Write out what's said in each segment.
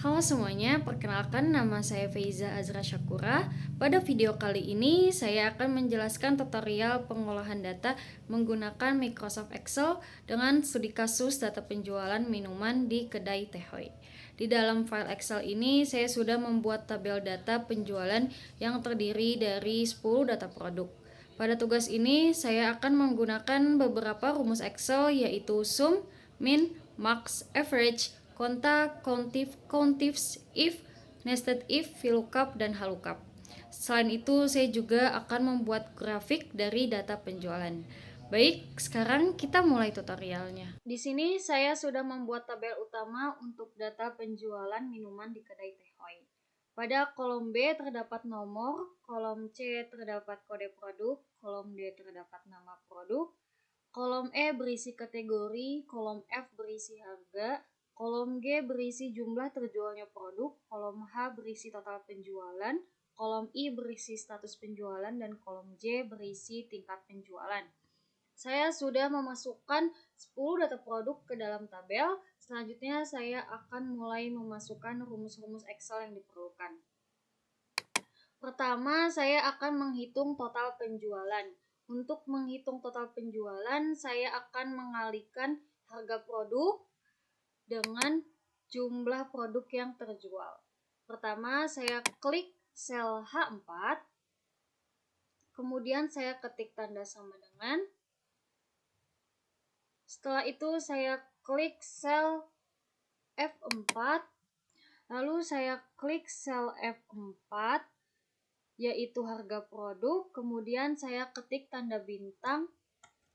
Halo semuanya, perkenalkan nama saya Feiza Azra Syakura. Pada video kali ini saya akan menjelaskan tutorial pengolahan data menggunakan Microsoft Excel dengan studi kasus data penjualan minuman di kedai Tehoi. Di dalam file Excel ini saya sudah membuat tabel data penjualan yang terdiri dari 10 data produk. Pada tugas ini saya akan menggunakan beberapa rumus Excel yaitu sum, min, max, average, konta, countifs, if, nested if, VLOOKUP, dan HLOOKUP. Selain itu, saya juga akan membuat grafik dari data penjualan. Baik, sekarang kita mulai tutorialnya. Di sini saya sudah membuat tabel utama untuk data penjualan minuman di kedai Tehoi. Pada kolom B terdapat nomor, kolom C terdapat kode produk, kolom D terdapat nama produk, kolom E berisi kategori, kolom F berisi harga, kolom G berisi jumlah terjualnya produk, kolom H berisi total penjualan, kolom I berisi status penjualan, dan kolom J berisi tingkat penjualan. Saya sudah memasukkan 10 data produk ke dalam tabel. Selanjutnya saya akan mulai memasukkan rumus-rumus Excel yang diperlukan. Pertama, saya akan menghitung total penjualan. Untuk menghitung total penjualan, saya akan mengalihkan harga produk dengan jumlah produk yang terjual. Pertama, saya klik sel H4, kemudian saya ketik tanda sama dengan. Setelah itu saya klik sel F4, lalu saya klik sel F4, yaitu harga produk, kemudian saya ketik tanda bintang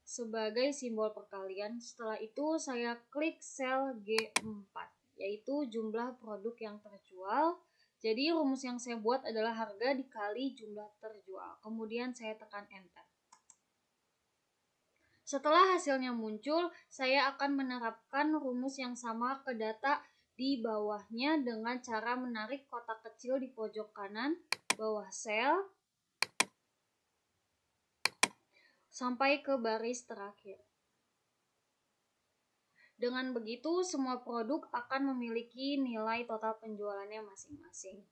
sebagai simbol perkalian. Setelah itu saya klik sel G4, yaitu jumlah produk yang terjual. Jadi rumus yang saya buat adalah harga dikali jumlah terjual. Kemudian saya tekan enter. Setelah hasilnya muncul, saya akan menerapkan rumus yang sama ke data di bawahnya dengan cara menarik kotak kecil di pojok kanan bawah sel sampai ke baris terakhir. Dengan begitu, semua produk akan memiliki nilai total penjualannya masing-masing.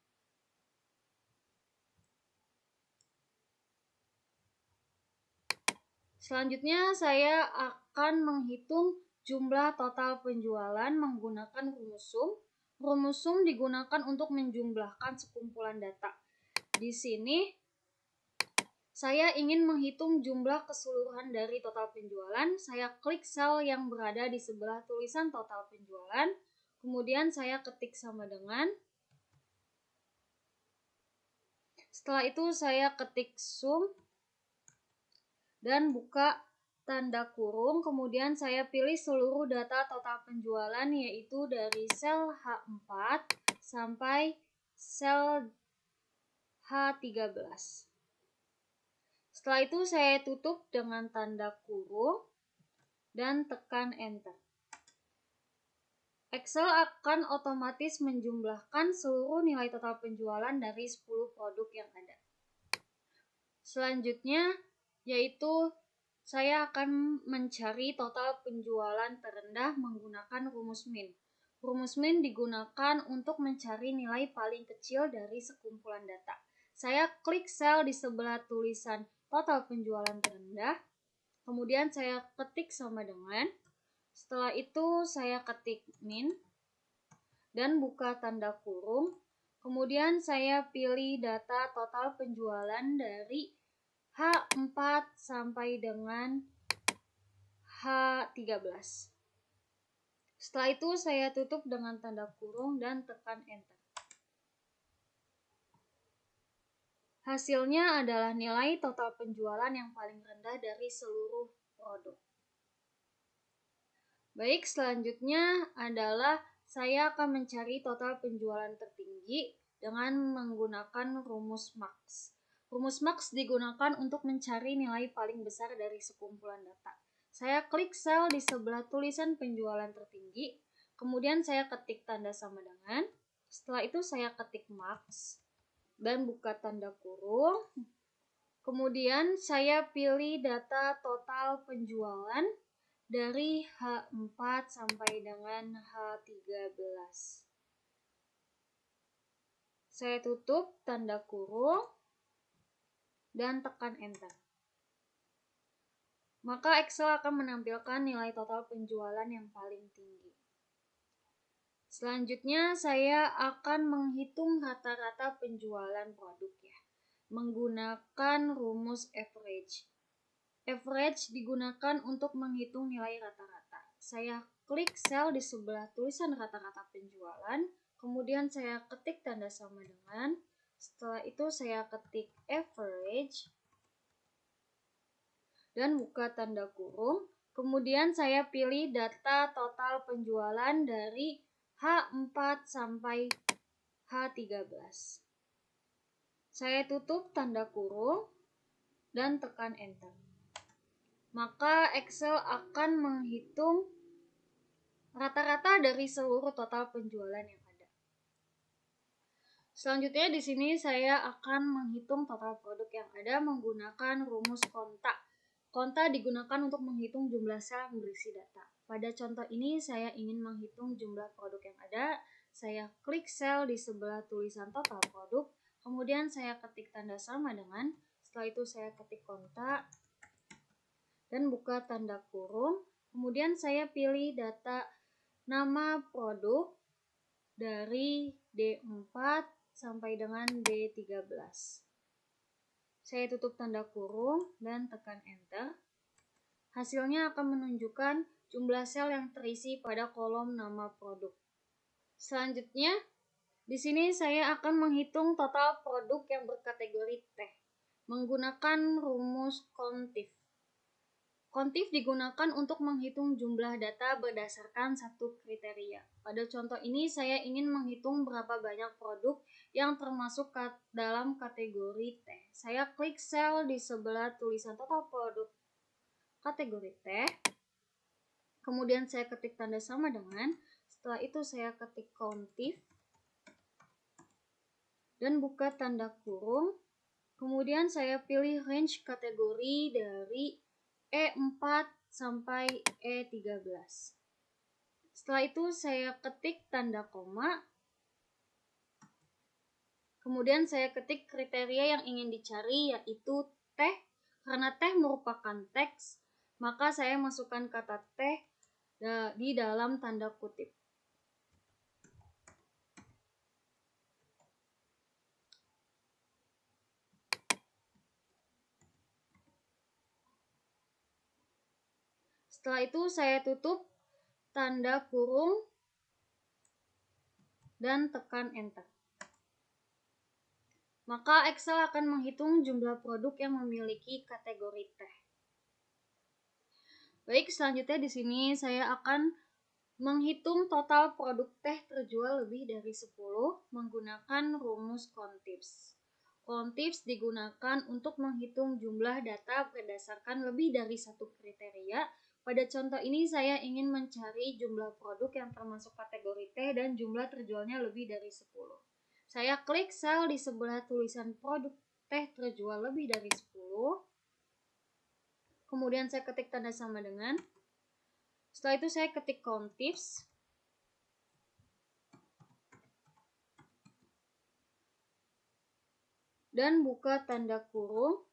Selanjutnya, saya akan menghitung jumlah total penjualan menggunakan rumus sum. Rumus sum digunakan untuk menjumlahkan sekumpulan data. Di sini, saya ingin menghitung jumlah keseluruhan dari total penjualan. Saya klik sel yang berada di sebelah tulisan total penjualan. Kemudian saya ketik sama dengan. Setelah itu saya ketik sum dan buka tanda kurung. Kemudian saya pilih seluruh data total penjualan, yaitu dari sel H4 sampai sel H13. Setelah itu saya tutup dengan tanda kurung dan tekan enter. Excel akan otomatis menjumlahkan seluruh nilai total penjualan dari 10 produk yang ada. Selanjutnya yaitu saya akan mencari total penjualan terendah menggunakan rumus min. Rumus min digunakan untuk mencari nilai paling kecil dari sekumpulan data. Saya klik sel di sebelah tulisan total penjualan terendah, kemudian saya ketik sama dengan. Setelah itu saya ketik min dan buka tanda kurung. Kemudian saya pilih data total penjualan dari H4 sampai dengan H13. Setelah itu saya tutup dengan tanda kurung dan tekan enter. Hasilnya adalah nilai total penjualan yang paling rendah dari seluruh produk. Baik, selanjutnya adalah saya akan mencari total penjualan tertinggi dengan menggunakan rumus max. Rumus max digunakan untuk mencari nilai paling besar dari sekumpulan data. Saya klik sel di sebelah tulisan penjualan tertinggi, kemudian saya ketik tanda sama dengan. Setelah itu saya ketik max dan buka tanda kurung. Kemudian saya pilih data total penjualan dari H4 sampai dengan H13. Saya tutup tanda kurung dan tekan enter. Maka Excel akan menampilkan nilai total penjualan yang paling tinggi. Selanjutnya saya akan menghitung rata-rata penjualan produk ya, menggunakan rumus average. Average digunakan untuk menghitung nilai rata-rata. Saya klik sel di sebelah tulisan rata-rata penjualan, kemudian saya ketik tanda sama dengan, setelah itu saya ketik average, dan buka tanda kurung, kemudian saya pilih data total penjualan dari H4 sampai H13. Saya tutup tanda kurung dan tekan enter. Maka Excel akan menghitung rata-rata dari seluruh total penjualan yang ada. Selanjutnya di sini saya akan menghitung total produk yang ada menggunakan rumus konta. Konta digunakan untuk menghitung jumlah sel yang berisi data. Pada contoh ini saya ingin menghitung jumlah produk yang ada. Saya klik sel di sebelah tulisan total produk, kemudian saya ketik tanda sama dengan, setelah itu saya ketik konta dan buka tanda kurung, kemudian saya pilih data nama produk dari D4 sampai dengan D13. Saya tutup tanda kurung dan tekan enter. Hasilnya akan menunjukkan jumlah sel yang terisi pada kolom nama produk. Selanjutnya, di sini saya akan menghitung total produk yang berkategori teh menggunakan rumus kontif. Kontif digunakan untuk menghitung jumlah data berdasarkan satu kriteria. Pada contoh ini saya ingin menghitung berapa banyak produk yang termasuk dalam kategori teh. Saya klik sel di sebelah tulisan total produk kategori teh. Kemudian saya ketik tanda sama dengan, setelah itu saya ketik kontif dan buka tanda kurung. Kemudian saya pilih range kategori dari E4 sampai E13. Setelah itu saya ketik tanda koma. Kemudian saya ketik kriteria yang ingin dicari, yaitu teh. Karena teh merupakan teks, maka saya masukkan kata teh di dalam tanda kutip. Setelah itu saya tutup tanda kurung dan tekan enter. Maka Excel akan menghitung jumlah produk yang memiliki kategori teh. Baik, selanjutnya di sini saya akan menghitung total produk teh terjual lebih dari 10 menggunakan rumus kontifs. Kontifs digunakan untuk menghitung jumlah data berdasarkan lebih dari satu kriteria. Pada contoh ini saya ingin mencari jumlah produk yang termasuk kategori teh dan jumlah terjualnya lebih dari 10. Saya klik sel di sebelah tulisan produk teh terjual lebih dari 10. Kemudian saya ketik tanda sama dengan. Setelah itu saya ketik kontifs. Dan buka tanda kurung.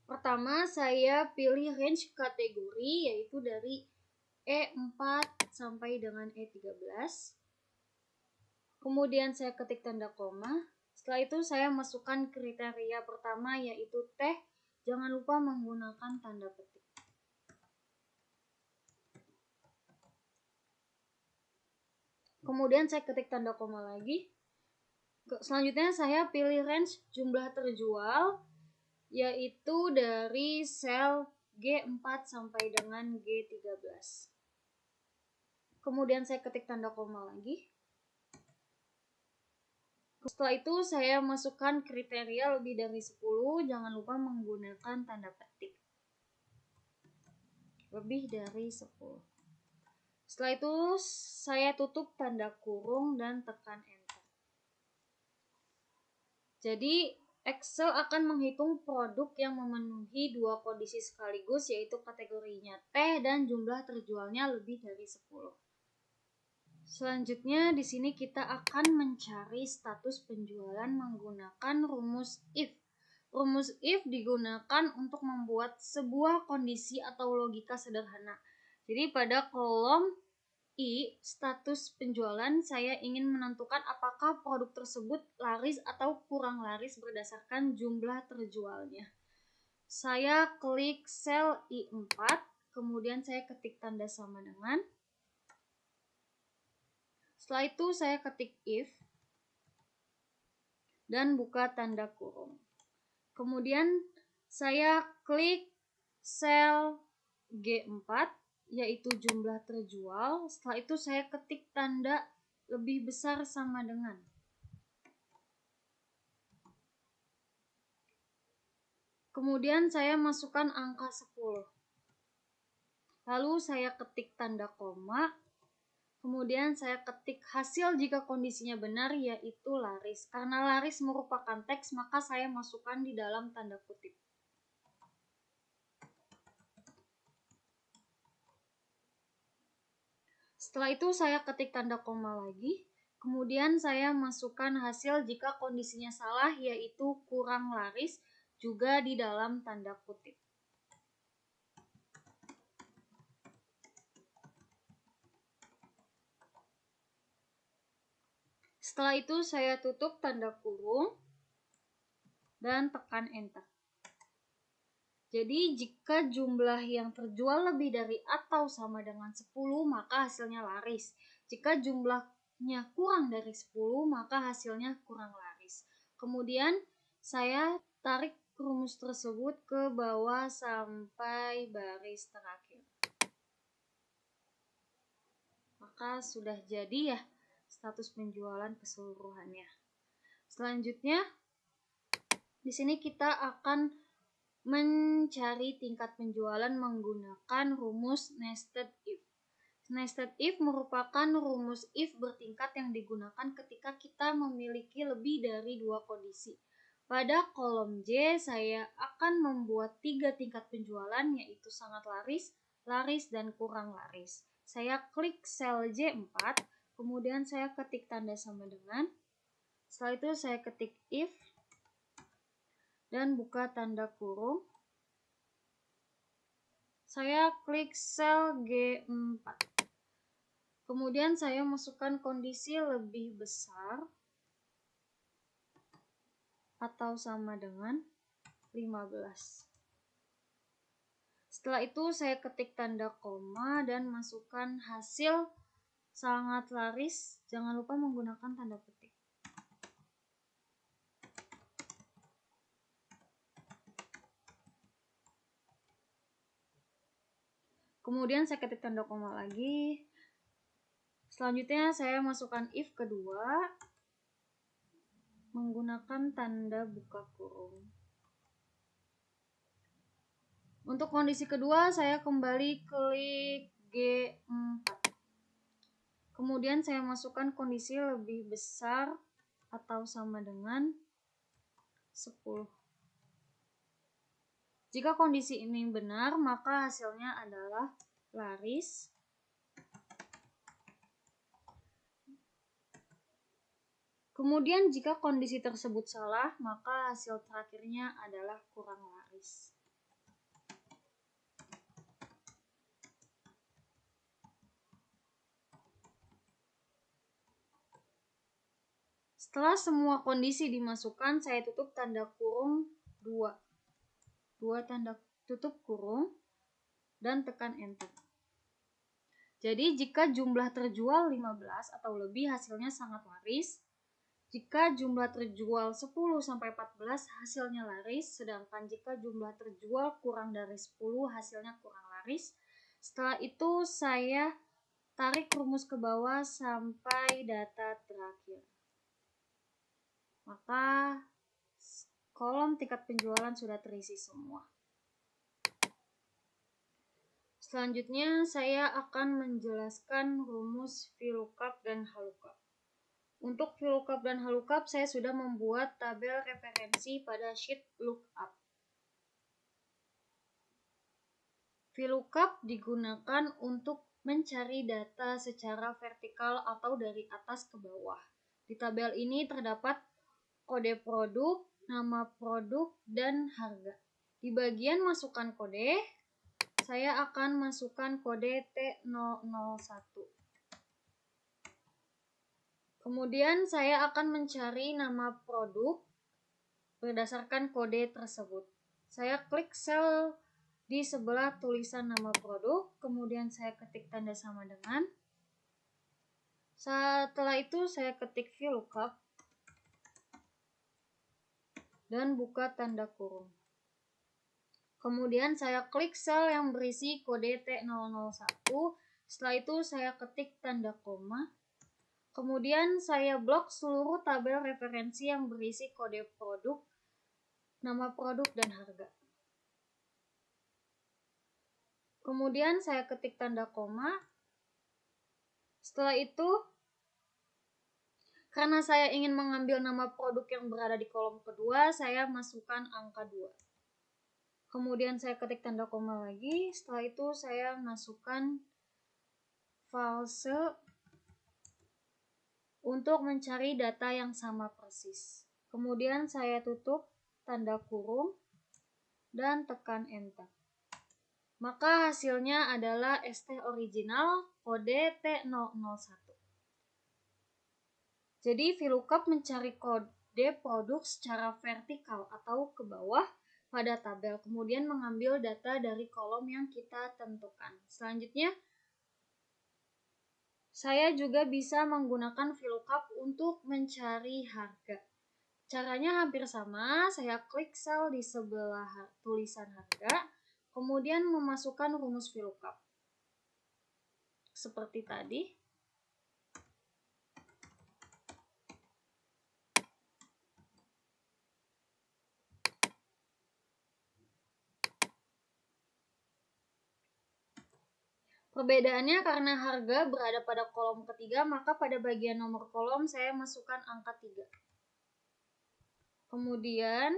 Pertama saya pilih range kategori, yaitu dari E4 sampai dengan E13. Kemudian saya ketik tanda koma. Setelah itu saya masukkan kriteria pertama, yaitu teh. Jangan lupa menggunakan tanda petik. Kemudian saya ketik tanda koma lagi. Selanjutnya saya pilih range jumlah terjual, yaitu dari sel G4 sampai dengan G13. Kemudian saya ketik tanda koma lagi. Setelah itu saya masukkan kriteria lebih dari 10, jangan lupa menggunakan tanda petik. Lebih dari 10. Setelah itu saya tutup tanda kurung dan tekan enter. Jadi Excel akan menghitung produk yang memenuhi dua kondisi sekaligus, yaitu kategorinya teh dan jumlah terjualnya lebih dari 10. Selanjutnya di sini kita akan mencari status penjualan menggunakan rumus if. Rumus if digunakan untuk membuat sebuah kondisi atau logika sederhana. Jadi pada kolom I, status penjualan, saya ingin menentukan apakah produk tersebut laris atau kurang laris berdasarkan jumlah terjualnya. Saya klik sel I4, kemudian saya ketik tanda sama dengan. Setelah itu saya ketik if dan buka tanda kurung. Kemudian saya klik sel G4, yaitu jumlah terjual. Setelah itu saya ketik tanda lebih besar sama dengan. Kemudian saya masukkan angka 10. Lalu saya ketik tanda koma. Kemudian saya ketik hasil jika kondisinya benar, yaitu laris. Karena laris merupakan teks, maka saya masukkan di dalam tanda kutip. Setelah itu saya ketik tanda koma lagi. Kemudian saya masukkan hasil jika kondisinya salah, yaitu kurang laris, juga di dalam tanda kutip. Setelah itu saya tutup tanda kurung dan tekan enter. Jadi jika jumlah yang terjual lebih dari atau sama dengan 10, maka hasilnya laris. Jika jumlahnya kurang dari 10, maka hasilnya kurang laris. Kemudian saya tarik rumus tersebut ke bawah sampai baris terakhir. Maka sudah jadi ya status penjualan keseluruhannya. Selanjutnya di sini kita akan mencari tingkat penjualan menggunakan rumus nested if. Nested if merupakan rumus if bertingkat yang digunakan ketika kita memiliki lebih dari 2 kondisi. Pada kolom J, saya akan membuat 3 tingkat penjualan, yaitu sangat laris, laris, dan kurang laris. Saya klik sel J4, kemudian saya ketik tanda sama dengan. Setelah itu saya ketik if dan buka tanda kurung. Saya klik sel G4. Kemudian saya masukkan kondisi lebih besar atau sama dengan 15. Setelah itu saya ketik tanda koma dan masukkan hasil sangat laris. Jangan lupa menggunakan tanda petik. Kemudian saya ketik tanda koma lagi. Selanjutnya saya masukkan if kedua menggunakan tanda buka kurung. Untuk kondisi kedua saya kembali klik G4. Kemudian saya masukkan kondisi lebih besar atau sama dengan 10. Jika kondisi ini benar, maka hasilnya adalah laris. Kemudian jika kondisi tersebut salah, maka hasil terakhirnya adalah kurang laris. Setelah semua kondisi dimasukkan, saya tutup tanda kurung 2. 2 tanda tutup kurung dan tekan enter. Jadi jika jumlah terjual 15 atau lebih, hasilnya sangat laris. Jika jumlah terjual 10-14, hasilnya laris. Sedangkan jika jumlah terjual kurang dari 10, hasilnya kurang laris. Setelah itu saya tarik rumus ke bawah sampai data terakhir. Maka kolom tingkat penjualan sudah terisi semua. Selanjutnya saya akan menjelaskan rumus VLOOKUP dan HLOOKUP. Untuk VLOOKUP dan HLOOKUP saya sudah membuat tabel referensi pada sheet lookup. VLOOKUP digunakan untuk mencari data secara vertikal atau dari atas ke bawah. Di tabel ini terdapat kode produk, nama produk, dan harga. Di bagian masukkan kode, saya akan masukkan kode T001. Kemudian saya akan mencari nama produk berdasarkan kode tersebut. Saya klik sel di sebelah tulisan nama produk, kemudian saya ketik tanda sama dengan. Setelah itu saya ketik VLOOKUP dan buka tanda kurung. Kemudian saya klik sel yang berisi kode T001. Setelah itu saya ketik tanda koma. Kemudian saya blok seluruh tabel referensi yang berisi kode produk, nama produk, dan harga. Kemudian saya ketik tanda koma. Setelah itu, karena saya ingin mengambil nama produk yang berada di kolom kedua, saya masukkan angka 2. Kemudian saya ketik tanda koma lagi. Setelah itu saya masukkan false untuk mencari data yang sama persis. Kemudian saya tutup tanda kurung dan tekan enter. Maka hasilnya adalah ST original kode T001. Jadi VLOOKUP mencari kode produk secara vertikal atau ke bawah pada tabel, kemudian mengambil data dari kolom yang kita tentukan. Selanjutnya, saya juga bisa menggunakan VLOOKUP untuk mencari harga. Caranya hampir sama, saya klik sel di sebelah tulisan harga, kemudian memasukkan rumus VLOOKUP. Seperti tadi. Perbedaannya karena harga berada pada kolom ketiga, maka pada bagian nomor kolom saya masukkan angka 3. Kemudian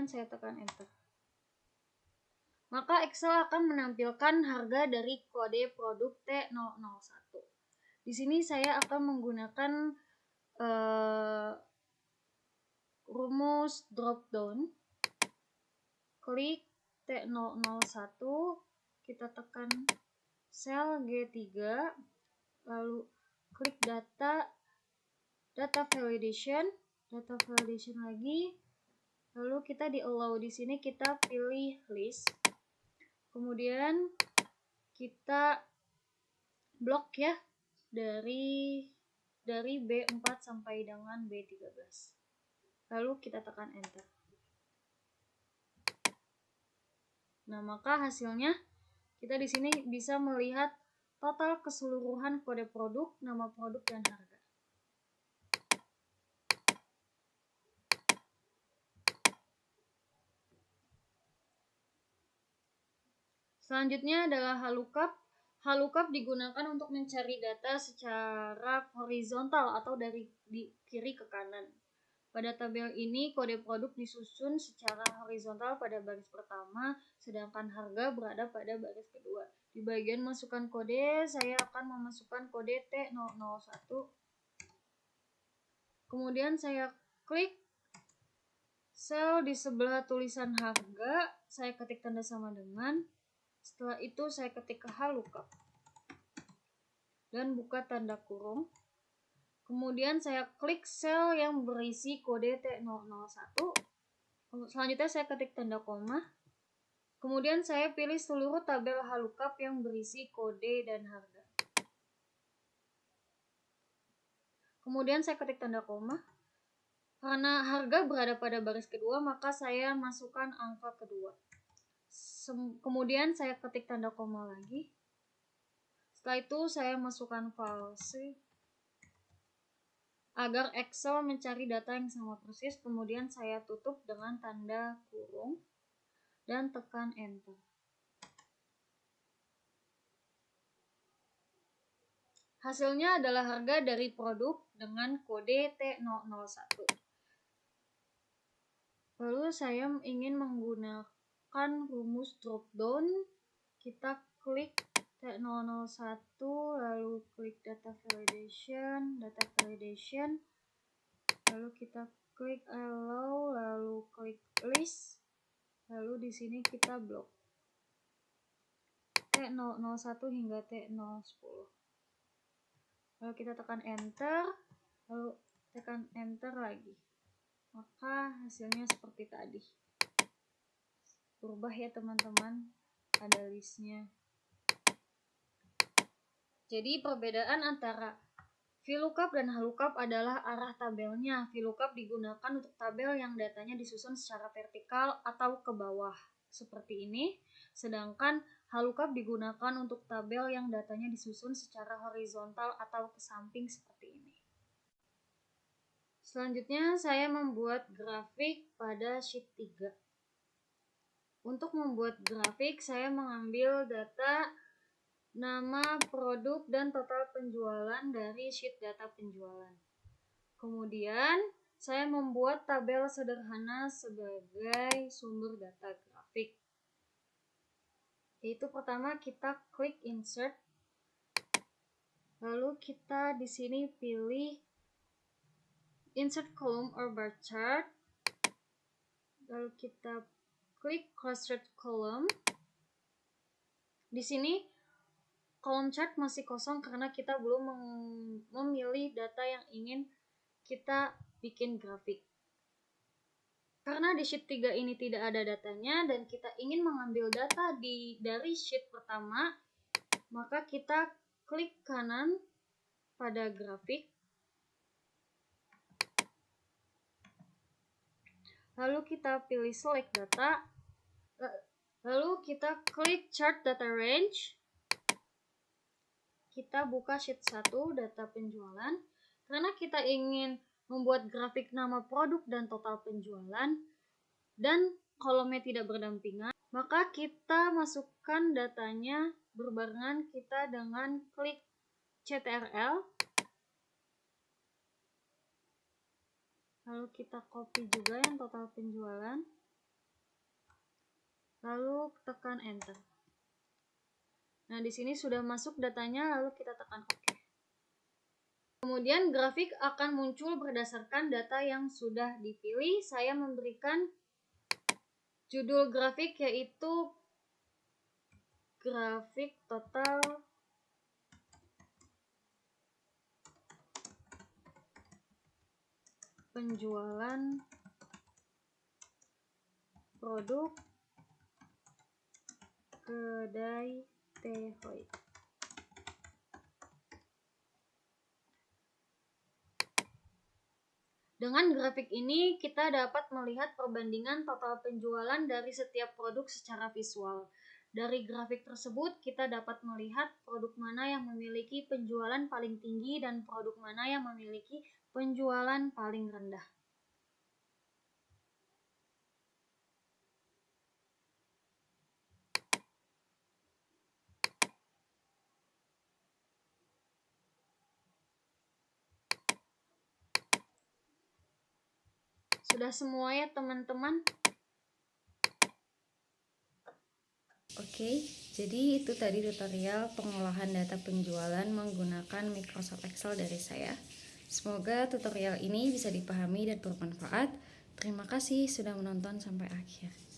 saya tekan enter. Maka Excel akan menampilkan harga dari kode produk T001. Di sini saya akan menggunakan rumus drop down. Klik T001, kita tekan sel G3, lalu klik data validation lagi, lalu kita di allow. Di sini kita pilih list, kemudian kita blok ya dari B4 sampai dengan B13, lalu kita tekan enter. Nah, maka hasilnya kita di sini bisa melihat total keseluruhan kode produk, nama produk, dan harga. Selanjutnya adalah HLOOKUP. HLOOKUP digunakan untuk mencari data secara horizontal atau dari kiri ke kanan. Pada tabel ini, kode produk disusun secara horizontal pada baris pertama, sedangkan harga berada pada baris kedua. Di bagian masukkan kode, saya akan memasukkan kode T001. Kemudian saya klik sel di sebelah tulisan harga, saya ketik tanda sama dengan. Setelah itu saya ketik ke HLOOKUP dan buka tanda kurung. Kemudian saya klik sel yang berisi kode T001. Selanjutnya saya ketik tanda koma. Kemudian saya pilih seluruh tabel HLOOKUP yang berisi kode dan harga. Kemudian saya ketik tanda koma. Karena harga berada pada baris kedua, maka saya masukkan angka kedua. Kemudian saya ketik tanda koma lagi. Setelah itu saya masukkan false agar Excel mencari data yang sama persis. Kemudian saya tutup dengan tanda kurung dan tekan enter. Hasilnya adalah harga dari produk dengan kode T001. Lalu saya ingin menggunakan rumus drop down. Kita klik T001, lalu klik data validation, lalu kita klik allow, lalu klik list, lalu di sini kita blok T001 hingga T010. Lalu kita tekan enter, lalu tekan enter lagi, maka hasilnya seperti tadi. Berubah ya teman-teman, ada listnya. Jadi perbedaan antara VLOOKUP dan HLOOKUP adalah arah tabelnya. VLOOKUP digunakan untuk tabel yang datanya disusun secara vertikal atau ke bawah seperti ini, sedangkan HLOOKUP digunakan untuk tabel yang datanya disusun secara horizontal atau ke samping seperti ini. Selanjutnya saya membuat grafik pada sheet 3. Untuk membuat grafik saya mengambil data nama produk dan total penjualan dari sheet data penjualan. Kemudian saya membuat tabel sederhana sebagai sumber data grafik. Yaitu pertama kita klik insert, lalu kita di sini pilih insert column or bar chart, lalu kita klik cross-check column. Di sini kolom chart masih kosong karena kita belum memilih data yang ingin kita bikin grafik. Karena di sheet 3 ini tidak ada datanya dan kita ingin mengambil data dari sheet pertama, maka kita klik kanan pada grafik. Lalu kita pilih select data. Lalu kita klik chart data range. Kita buka sheet 1 data penjualan. Karena kita ingin membuat grafik nama produk dan total penjualan dan kolomnya tidak berdampingan, maka kita masukkan datanya berbarengan kita dengan klik CTRL. Lalu kita copy juga yang total penjualan. Lalu tekan enter. Nah, di sini sudah masuk datanya, lalu kita tekan OK. Kemudian grafik akan muncul berdasarkan data yang sudah dipilih. Saya memberikan judul grafik yaitu grafik total penjualan produk kedai teh Hoi. Dengan grafik ini kita dapat melihat perbandingan total penjualan dari setiap produk secara visual. Dari grafik tersebut kita dapat melihat produk mana yang memiliki penjualan paling tinggi dan produk mana yang memiliki penjualan paling rendah. Sudah semua ya teman-teman? Oke, jadi itu tadi tutorial pengolahan data penjualan menggunakan Microsoft Excel dari saya. Semoga tutorial ini bisa dipahami dan bermanfaat. Terima kasih sudah menonton sampai akhir.